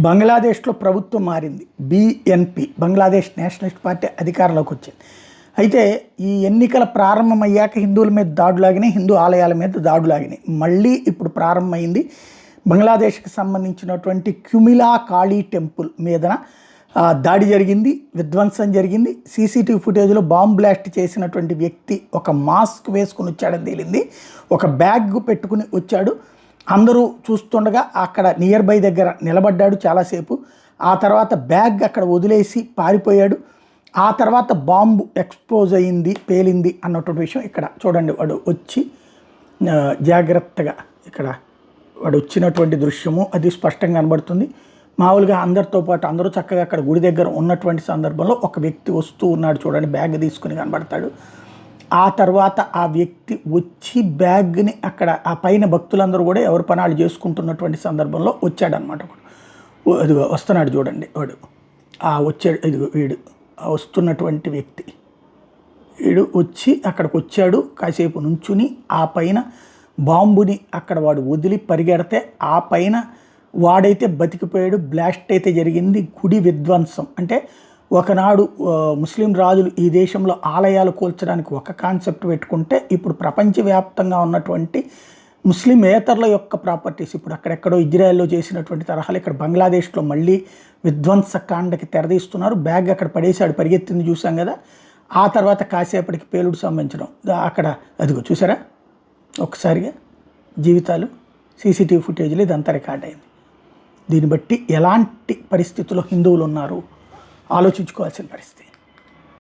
బంగ్లాదేశ్లో ప్రభుత్వం మారింది. బీఎన్పీ బంగ్లాదేశ్ నేషనలిస్ట్ పార్టీ అధికారంలోకి వచ్చింది. అయితే ఈ ఎన్నికల ప్రారంభమయ్యాక హిందువుల మీద దాడులాగినాయి, హిందూ ఆలయాల మీద దాడులాగినాయి. మళ్ళీ ఇప్పుడు ప్రారంభమైంది. బంగ్లాదేశ్కి సంబంధించినటువంటి క్యుమిలా కాళీ టెంపుల్ మీదన దాడి జరిగింది, విధ్వంసం జరిగింది. సీసీటీవీ ఫుటేజ్లో బాంబ్ బ్లాస్ట్ చేసినటువంటి వ్యక్తి ఒక మాస్క్ వేసుకుని వచ్చాడని తేలింది. ఒక బ్యాగ్ పెట్టుకుని వచ్చాడు. అందరూ చూస్తుండగా అక్కడ నియర్ బై దగ్గర నిలబడ్డాడు చాలాసేపు. ఆ తర్వాత బ్యాగ్ అక్కడ వదిలేసి పారిపోయాడు. ఆ తర్వాత బాంబు ఎక్స్పోజ్ అయ్యింది, పేలింది అన్నటువంటి విషయం ఇక్కడ చూడండి. వాడు వచ్చి జాగ్రత్తగా ఇక్కడ వాడు వచ్చినటువంటి దృశ్యము అది స్పష్టంగా కనబడుతుంది. మామూలుగా అందరితో పాటు అందరూ చక్కగా అక్కడ గుడి దగ్గర ఉన్నటువంటి సందర్భంలో ఒక వ్యక్తి వస్తూ ఉన్నాడు చూడండి, బ్యాగ్ తీసుకుని కనబడతాడు. ఆ తర్వాత ఆ వ్యక్తి వచ్చి బ్యాగ్ని అక్కడ ఆ పైన భక్తులందరూ కూడా ఎవరి పనాలు చేసుకుంటున్నటువంటి సందర్భంలో వచ్చాడనమాట. ఇదిగో వస్తున్నాడు చూడండి వాడు, వచ్చాడు. ఇదిగో వీడు వస్తున్నటువంటి వ్యక్తి, వీడు వచ్చి అక్కడికి వచ్చాడు. కాసేపు నుంచుని ఆ పైన బాంబుని అక్కడ వాడు వదిలి పరిగెడితే ఆ పైన వాడైతే బతికిపోయాడు. బ్లాస్ట్ అయితే జరిగింది. గుడి విధ్వంసం అంటే ఒకనాడు ముస్లిం రాజులు ఈ దేశంలో ఆలయాలు కూల్చడానికి ఒక కాన్సెప్ట్ పెట్టుకుంటే ఇప్పుడు ప్రపంచవ్యాప్తంగా ఉన్నటువంటి ముస్లిమేతరుల యొక్క ప్రాపర్టీస్ ఇప్పుడు అక్కడెక్కడో ఇజ్రాయెల్లో చేసినటువంటి తరహాలు ఇక్కడ బంగ్లాదేశ్లో మళ్ళీ విధ్వంసకాండకి తెరదీస్తున్నారు. బ్యాగ్ అక్కడ పడేసాడు, పరిగెత్తింది చూసాం కదా. ఆ తర్వాత కాసేపటికి పేలుడు సంబంధించడం అక్కడ అదిగో చూసారా ఒకసారిగా జీవితాలు. సీసీటీవీ ఫుటేజ్లో ఇదంతా రికార్డ్ అయింది. దీన్ని బట్టి ఎలాంటి పరిస్థితుల్లో హిందువులు ఉన్నారు ఆలోచించుకోవాల్సిన పరిస్థితి.